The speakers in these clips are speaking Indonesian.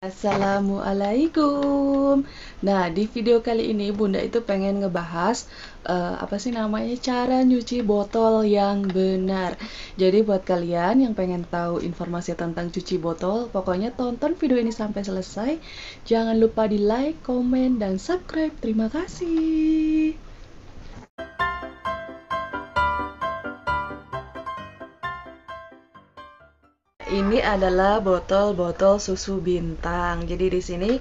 Assalamualaikum. Nah, di video kali ini Bunda itu pengen ngebahas apa sih namanya cara nyuci botol yang benar. Jadi buat kalian yang pengen tahu informasi tentang cuci botol, pokoknya tonton video ini sampai selesai. Jangan lupa di like, komen, dan subscribe. Terima kasih. Ini adalah botol-botol susu bintang. Jadi di sini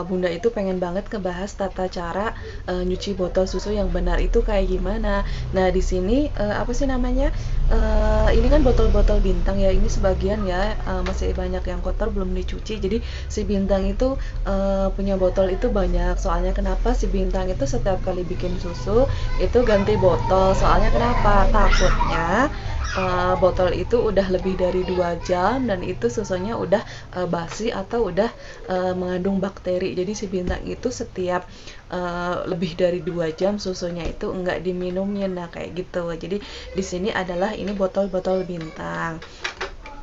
Bunda itu pengen banget ngebahas tata cara nyuci botol susu yang benar itu kayak gimana. Nah di sini apa sih namanya? Ini kan botol-botol bintang ya. Ini sebagian ya masih banyak yang kotor belum dicuci. Jadi si bintang itu punya botol itu banyak. Soalnya kenapa si bintang itu setiap kali bikin susu itu ganti botol. Soalnya kenapa? Takutnya botol itu udah lebih dari 2 jam dan itu susunya udah basi atau udah mengandung bakteri. Jadi si bintang itu setiap lebih dari 2 jam susunya itu enggak diminumin. Nah, kayak gitu. Jadi di sini adalah ini botol-botol bintang.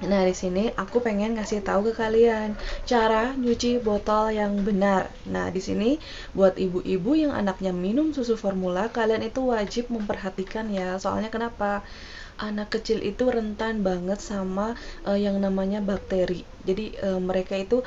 Nah, di sini aku pengen ngasih tahu ke kalian cara nyuci botol yang benar. Nah, di sini buat ibu-ibu yang anaknya minum susu formula, kalian itu wajib memperhatikan ya. Soalnya kenapa? Anak kecil itu rentan banget sama yang namanya bakteri. Jadi mereka itu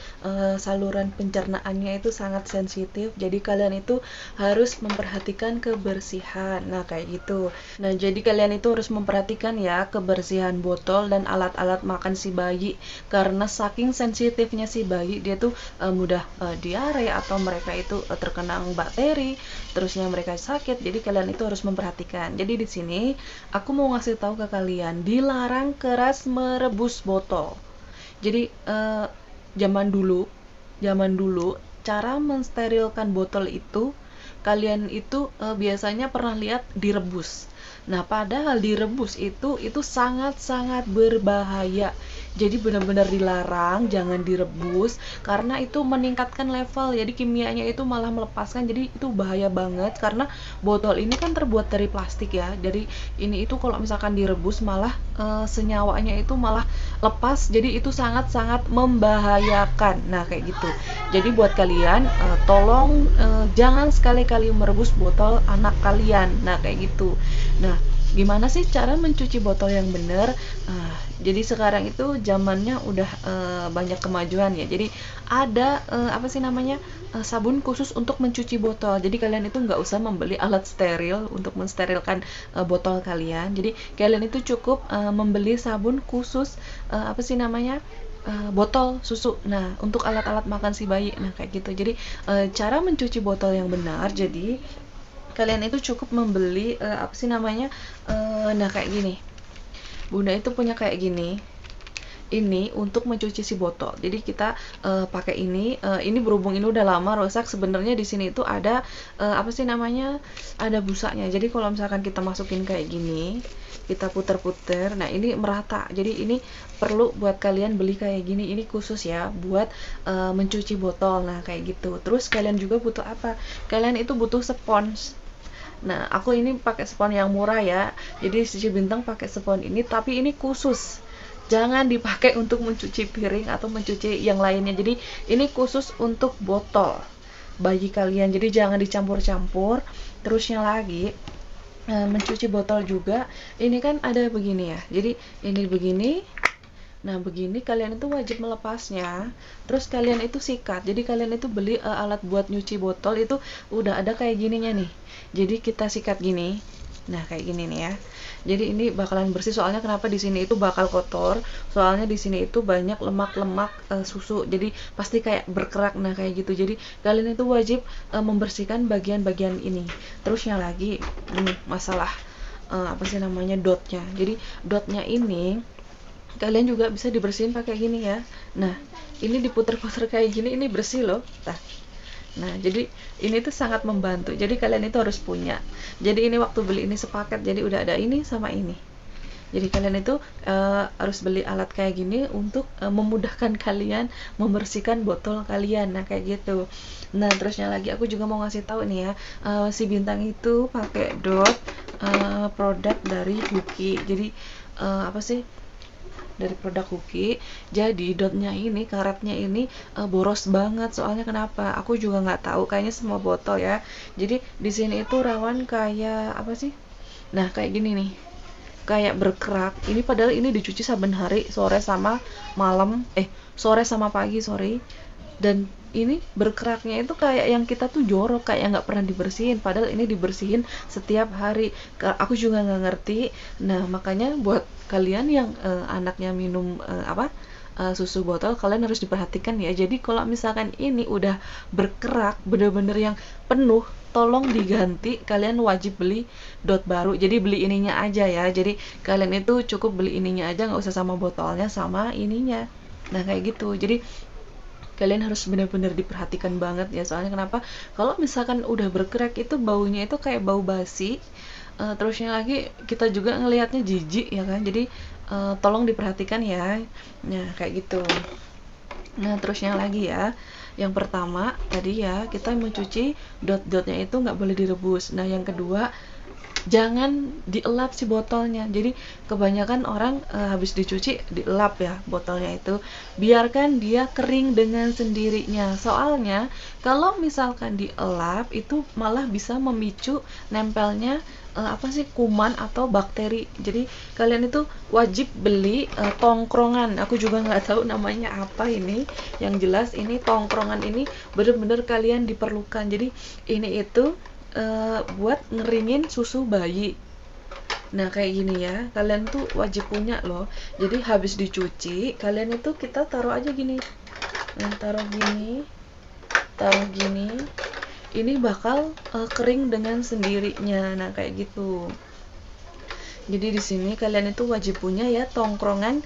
saluran pencernaannya itu sangat sensitif. Jadi kalian itu harus memperhatikan kebersihan. Nah, kayak gitu. Nah, jadi kalian itu harus memperhatikan ya kebersihan botol dan alat-alat makan si bayi karena saking sensitifnya si bayi dia tuh mudah diare atau mereka itu terkena bakteri, terusnya mereka sakit. Jadi kalian itu harus memperhatikan. Jadi di sini aku mau ngasih tahu ke kalian, dilarang keras merebus botol. Jadi zaman dulu cara mensterilkan botol itu kalian itu biasanya pernah lihat direbus. Nah, padahal direbus itu sangat-sangat berbahaya. Jadi benar-benar dilarang, jangan direbus karena itu meningkatkan level. Jadi kimianya itu malah melepaskan. Jadi itu bahaya banget karena botol ini kan terbuat dari plastik ya. Jadi ini itu kalau misalkan direbus malah senyawanya itu malah lepas. Jadi itu sangat-sangat membahayakan. Nah, kayak gitu. Jadi buat kalian tolong jangan sekali-kali merebus botol anak kalian. Nah, kayak gitu. Nah, gimana sih cara mencuci botol yang benar? Jadi sekarang itu zamannya udah banyak kemajuan ya. Jadi ada apa sih namanya sabun khusus untuk mencuci botol. Jadi kalian itu nggak usah membeli alat steril untuk mensterilkan botol kalian. Jadi kalian itu cukup membeli sabun khusus apa sih namanya botol susu. Nah, untuk alat-alat makan si bayi. Nah, kayak gitu. Jadi cara mencuci botol yang benar. Jadi kalian itu cukup membeli apa sih namanya nah kayak gini. Bunda itu punya kayak gini. Ini untuk mencuci si botol. Jadi kita pakai ini berhubung ini udah lama rusak, sebenarnya di sini itu ada apa sih namanya? Ada busanya. Jadi kalau misalkan kita masukin kayak gini, kita puter-puter. Nah, ini merata. Jadi ini perlu buat kalian beli kayak gini. Ini khusus ya buat mencuci botol. Nah, kayak gitu. Terus kalian juga butuh apa? Kalian itu butuh spons. Nah, aku ini pakai spons yang murah ya. Jadi Cuci Bintang pakai spons ini, tapi ini khusus. Jangan dipakai untuk mencuci piring atau mencuci yang lainnya. Jadi ini khusus untuk botol bagi kalian. Jadi jangan dicampur-campur. Terusnya lagi mencuci botol juga. Ini kan ada begini ya. Jadi ini begini. Nah, begini kalian itu wajib melepasnya. Terus kalian itu sikat. Jadi kalian itu beli alat buat nyuci botol itu udah ada kayak gininya nih. Jadi kita sikat gini. Nah, kayak gini nih ya. Jadi ini bakalan bersih. Soalnya kenapa di sini itu bakal kotor? Soalnya di sini itu banyak lemak-lemak susu. Jadi pasti kayak berkerak. Nah, kayak gitu. Jadi kalian itu wajib membersihkan bagian-bagian ini. Terusnya lagi masalah apa sih namanya dotnya. Jadi dotnya ini kalian juga bisa dibersihin pakai gini ya. Nah, ini diputer-puter kayak gini, ini bersih loh. Nah, jadi ini tuh sangat membantu. Jadi kalian itu harus punya. Jadi ini waktu beli ini sepaket, jadi udah ada ini sama ini. Jadi kalian itu harus beli alat kayak gini untuk memudahkan kalian membersihkan botol kalian. Nah, kayak gitu. Nah, terusnya lagi aku juga mau ngasih tahu nih ya, si Bintang itu pakai dot produk dari Buki. Jadi apa sih? dari produk Huki. Jadi dotnya ini, karetnya ini boros banget. Soalnya kenapa? Aku juga nggak tahu. Kayaknya semua botol ya. Jadi di sini itu rawan kayak apa sih? Nah kayak gini nih, kayak berkerak. Ini padahal ini dicuci saben hari, sore sama malam, sore sama pagi, sorry. Dan ini berkeraknya itu kayak yang kita tuh jorok, kayak nggak pernah dibersihin, padahal ini dibersihin setiap hari. Aku juga nggak ngerti. Nah makanya buat kalian yang anaknya minum susu botol, kalian harus diperhatikan ya. Jadi kalau misalkan ini udah berkerak bener-bener yang penuh, tolong diganti. Kalian wajib beli dot baru, jadi beli ininya aja ya. Jadi kalian itu cukup beli ininya aja, nggak usah sama botolnya sama ininya. Nah kayak gitu. Jadi kalian harus benar-benar diperhatikan banget ya. Soalnya kenapa? Kalau misalkan udah berkerak itu baunya itu kayak bau basi. Terusnya lagi kita juga ngelihatnya jijik ya kan. Jadi tolong diperhatikan ya. Nah kayak gitu. Nah terusnya lagi ya, yang pertama tadi ya, kita mencuci dot-dotnya itu nggak boleh direbus. Nah yang kedua, jangan dielap si botolnya. Jadi kebanyakan orang habis dicuci dielap ya botolnya itu. Biarkan dia kering dengan sendirinya. Soalnya kalau misalkan dielap itu malah bisa memicu nempelnya kuman atau bakteri. Jadi kalian itu wajib beli tongkrongan. Aku juga nggak tahu namanya apa ini. Yang jelas ini tongkrongan ini bener-bener kalian diperlukan. Jadi ini itu buat ngeringin susu bayi. Nah kayak gini ya, kalian tuh wajib punya loh. Jadi habis dicuci, kalian itu kita taruh aja gini. Nah, taruh gini. Ini bakal kering dengan sendirinya. Nah kayak gitu. Jadi di sini kalian itu wajib punya ya tongkrongan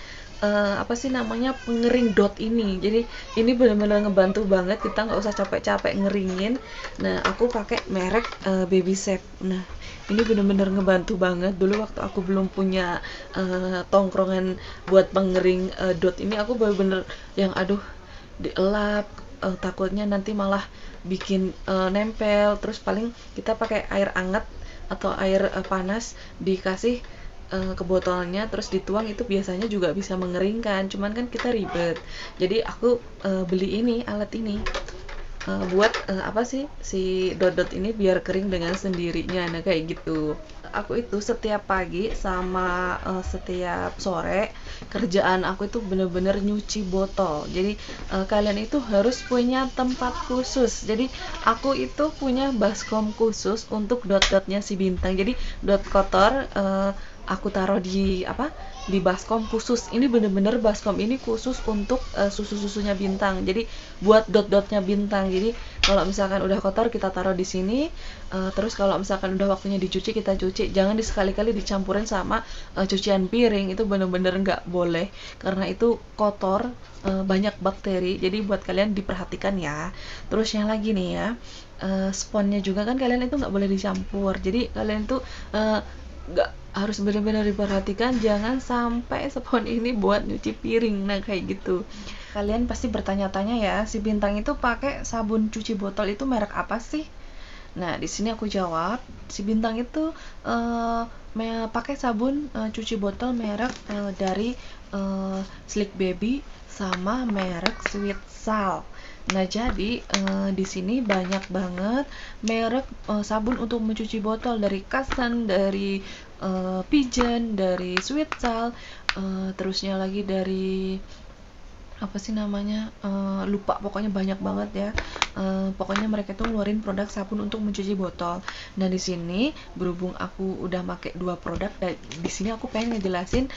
pengering dot ini. Jadi ini benar-benar ngebantu banget, kita nggak usah capek-capek ngeringin. Nah aku pakai merek Baby Safe. Nah ini benar-benar ngebantu banget. Dulu waktu aku belum punya tongkrongan buat pengering dot ini, aku benar-benar yang dielap, takutnya nanti malah bikin nempel. Terus paling kita pakai air hangat atau air panas dikasih ke botolnya, terus dituang, itu biasanya juga bisa mengeringkan. Cuman kan kita ribet, jadi aku beli alat ini buat si dot-dot ini biar kering dengan sendirinya. Nah kayak gitu. Aku itu setiap pagi sama setiap sore kerjaan aku itu bener-bener nyuci botol. Jadi kalian itu harus punya tempat khusus. Jadi aku itu punya baskom khusus untuk dot-dotnya si bintang. Jadi dot kotor aku taruh di baskom khusus. Ini bener-bener baskom ini khusus untuk susu-susunya bintang. Jadi buat dot-dotnya bintang. Jadi kalau misalkan udah kotor kita taruh di sini. Terus kalau misalkan udah waktunya dicuci kita cuci. Jangan sekali-kali dicampurin sama cucian piring. Itu bener-bener nggak boleh, karena itu kotor, banyak bakteri. Jadi buat kalian diperhatikan ya. Terus yang lagi nih ya, sponnya juga kan kalian itu nggak boleh dicampur. Jadi kalian tuh nggak harus benar-benar diperhatikan, jangan sampai spon ini buat nyuci piring. Nah kayak gitu. Kalian pasti bertanya-tanya ya, si bintang itu pakai sabun cuci botol itu merek apa sih? Nah di sini aku jawab, si bintang itu pakai sabun cuci botol merek dari Slick Baby sama merek Sweet Sal. Nah jadi di sini banyak banget merek sabun untuk mencuci botol, dari Kasan, dari Pigeon, dari Sweet Sal, terusnya lagi dari lupa, pokoknya banyak banget ya. Pokoknya mereka tuh ngeluarin produk sabun untuk mencuci botol. Nah di sini berhubung aku udah pakai dua produk, dan di sini aku pengen ngejelasin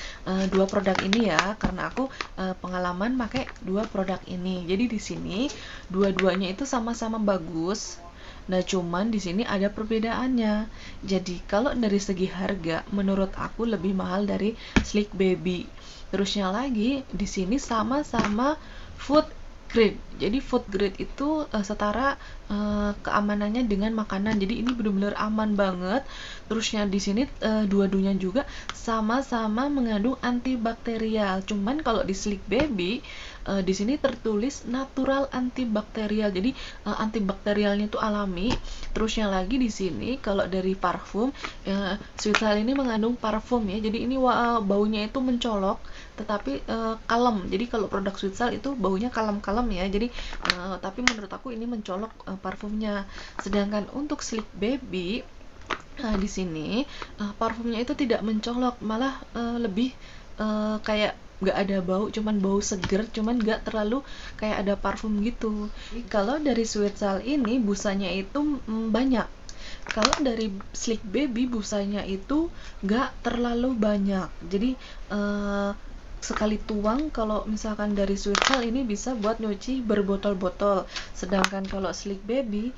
dua produk ini ya, karena aku pengalaman pakai dua produk ini. Jadi di sini dua-duanya itu sama-sama bagus. Nah, cuman di sini ada perbedaannya. Jadi, kalau dari segi harga, menurut aku lebih mahal dari Slick Baby. Terusnya lagi, di sini sama-sama food grade. Jadi, food grade itu setara keamanannya dengan makanan. Jadi, ini benar-benar aman banget. Terusnya di sini dua-duanya juga sama-sama mengandung antibakterial. Cuman kalau di Slick Baby di sini tertulis natural antibakterial, jadi antibakterialnya itu alami. Terusnya lagi di sini kalau dari parfum, Sweet Sal ini mengandung parfum ya, jadi ini baunya itu mencolok tetapi kalem. Jadi kalau produk Sweet Sal itu baunya kalem-kalem ya, jadi tapi menurut aku ini mencolok parfumnya. Sedangkan untuk Sleek Baby, di sini parfumnya itu tidak mencolok, malah lebih kayak nggak ada bau, cuman bau seger, cuman nggak terlalu kayak ada parfum gitu. Kalau dari Sweet Sal ini busanya itu banyak. Kalau dari Sleek Baby busanya itu nggak terlalu banyak, jadi sekali tuang kalau misalkan dari Sweet Sal ini bisa buat nyuci berbotol-botol. Sedangkan kalau Sleek Baby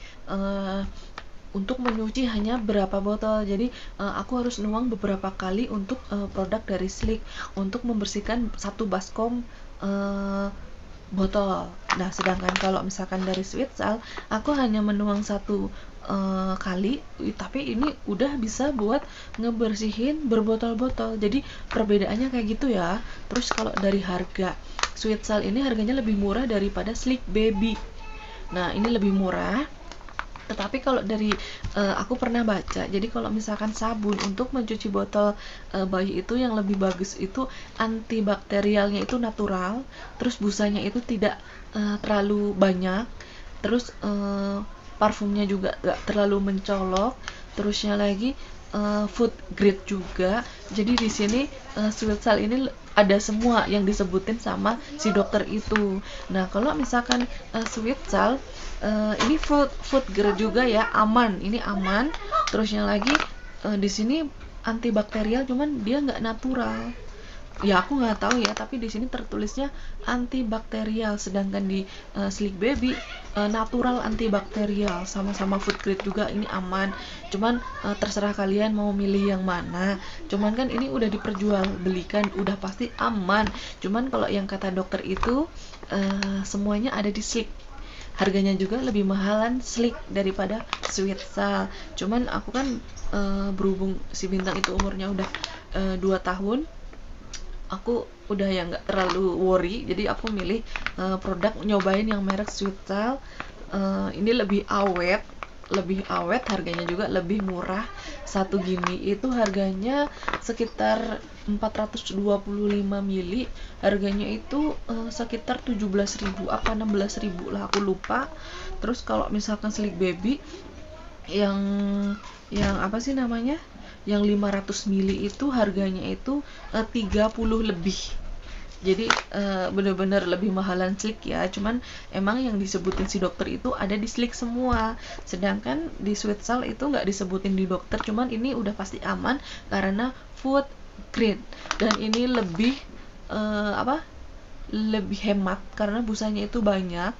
untuk menyuci hanya berapa botol, jadi aku harus nuang beberapa kali untuk produk dari Sleek untuk membersihkan satu baskom botol. Nah, sedangkan kalau misalkan dari Sweet Sal aku hanya menuang satu kali, tapi ini udah bisa buat ngebersihin berbotol-botol. Jadi perbedaannya kayak gitu ya. Terus kalau dari harga, Sweet Sal ini harganya lebih murah daripada Sleek Baby. Nah, ini lebih murah. Tetapi kalau dari aku pernah baca, jadi kalau misalkan sabun untuk mencuci botol bayi itu yang lebih bagus itu antibakterialnya itu natural, terus busanya itu tidak terlalu banyak, terus parfumnya juga gak terlalu mencolok, terusnya lagi food grade juga. Jadi di sini Sweet Sal ini ada semua yang disebutin sama si dokter itu. Nah, kalau misalkan Sweet Sal ini food grade juga ya, aman, ini aman. Terusnya lagi di sini antibakterial, cuman dia nggak natural. Ya aku nggak tahu ya, tapi di sini tertulisnya antibakterial. Sedangkan di Sleek Baby natural antibakterial, sama-sama food grade juga, ini aman. Cuman terserah kalian mau milih yang mana. Cuman kan ini udah diperjualbelikan, udah pasti aman. Cuman kalau yang kata dokter itu semuanya ada di Sleek. Harganya juga lebih mahalan Sleek daripada Sweet Sal. Cuman aku kan berhubung si Bintang itu umurnya udah 2 tahun, aku udah ya nggak terlalu worry, jadi aku milih produk nyobain yang merek Sweet Sal. Ini lebih awet, harganya juga lebih murah. Satu gini itu harganya sekitar 425 mili, harganya itu sekitar 17.000 apa 16.000 lah, aku lupa. Terus kalau misalkan Sleek Baby yang apa sih namanya, yang 500 mili itu harganya itu 30 lebih. Jadi bener-bener lebih mahalan Sleek ya. Cuman emang yang disebutin si dokter itu ada di Sleek semua. Sedangkan di Sweet Sal itu nggak disebutin di dokter. Cuman ini udah pasti aman karena food grade. Dan ini lebih lebih hemat karena busanya itu banyak.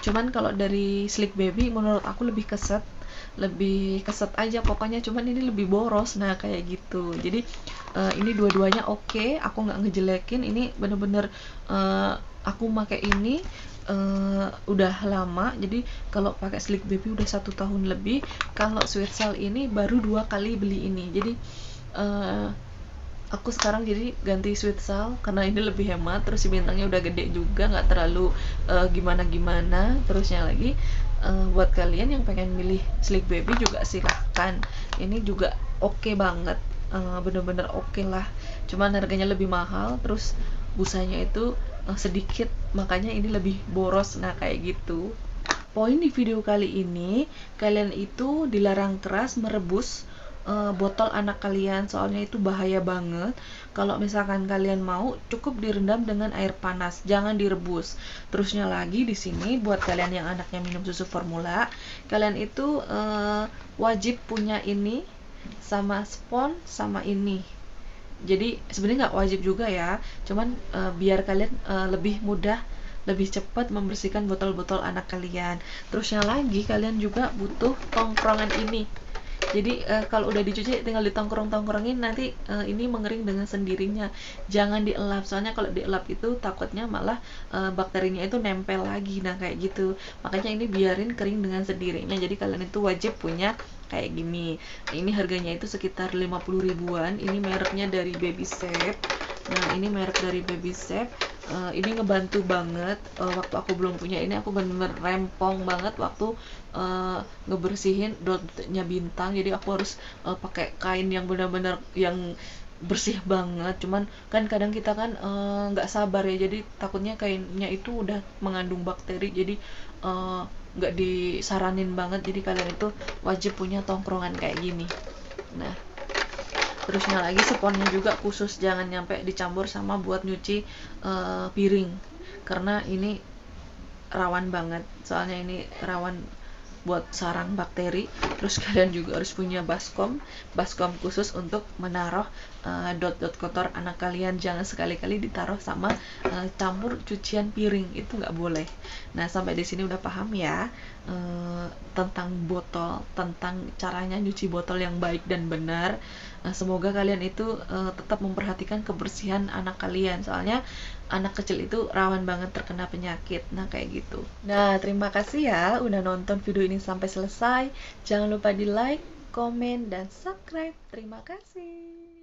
Cuman kalau dari Sleek Baby menurut aku lebih keset aja pokoknya, cuman ini lebih boros. Nah kayak gitu. Jadi ini dua-duanya oke, aku nggak ngejelekin. Ini bener-bener aku pakai ini udah lama, jadi kalau pakai Sleek Baby udah 1 tahun lebih. Kalau Sweet Sal ini baru 2 kali beli ini, jadi aku sekarang jadi ganti Sweet Sal karena ini lebih hemat. Terus si bintangnya udah gede juga, nggak terlalu gimana-gimana. Terusnya lagi buat kalian yang pengen milih Sleek Baby juga silahkan, ini juga oke banget, bener-bener oke lah. Cuman harganya lebih mahal, terus busanya itu sedikit, makanya ini lebih boros. Nah kayak gitu. Poin di video kali ini, kalian itu dilarang keras merebus botol anak kalian, soalnya itu bahaya banget. Kalau misalkan kalian mau, cukup direndam dengan air panas, jangan direbus. Terusnya lagi di sini buat kalian yang anaknya minum susu formula, kalian itu wajib punya ini sama spons sama ini. Jadi sebenarnya nggak wajib juga ya, cuman biar kalian lebih mudah, lebih cepat membersihkan botol-botol anak kalian. Terusnya lagi kalian juga butuh tongkrongan ini. Jadi kalau udah dicuci tinggal ditongkrong-tongkrongin, nanti ini mengering dengan sendirinya. Jangan dielap, soalnya kalau dielap itu takutnya malah bakterinya itu nempel lagi. Nah kayak gitu, makanya ini biarin kering dengan sendirinya. Jadi kalian itu wajib punya kayak gini. Ini harganya itu sekitar 50 ribuan. Ini mereknya dari Baby Safe. Nah, ini merek dari Baby Safe. Ini ngebantu banget. Waktu aku belum punya ini, aku bener-bener rempong banget waktu ngebersihin dotnya Bintang. Jadi aku harus pakai kain yang benar-benar yang bersih banget. Cuman kan kadang kita kan nggak sabar ya, jadi takutnya kainnya itu udah mengandung bakteri, jadi nggak disaranin banget. Jadi kalian itu wajib punya tongkrongan kayak gini. Nah, terusnya lagi sponnya juga khusus, jangan nyampe dicampur sama buat nyuci piring, karena ini rawan banget, soalnya ini rawan buat sarang bakteri. Terus kalian juga harus punya baskom khusus untuk menaruh dot-dot kotor anak kalian. Jangan sekali-kali ditaruh sama campur cucian piring, itu nggak boleh. Nah, sampai di sini udah paham ya tentang botol, tentang caranya nyuci botol yang baik dan benar. Semoga kalian itu tetap memperhatikan kebersihan anak kalian, soalnya anak kecil itu rawan banget terkena penyakit. Nah, kayak gitu. Nah, terima kasih ya udah nonton video ini sampai selesai. Jangan lupa di like, komen, dan subscribe. Terima kasih.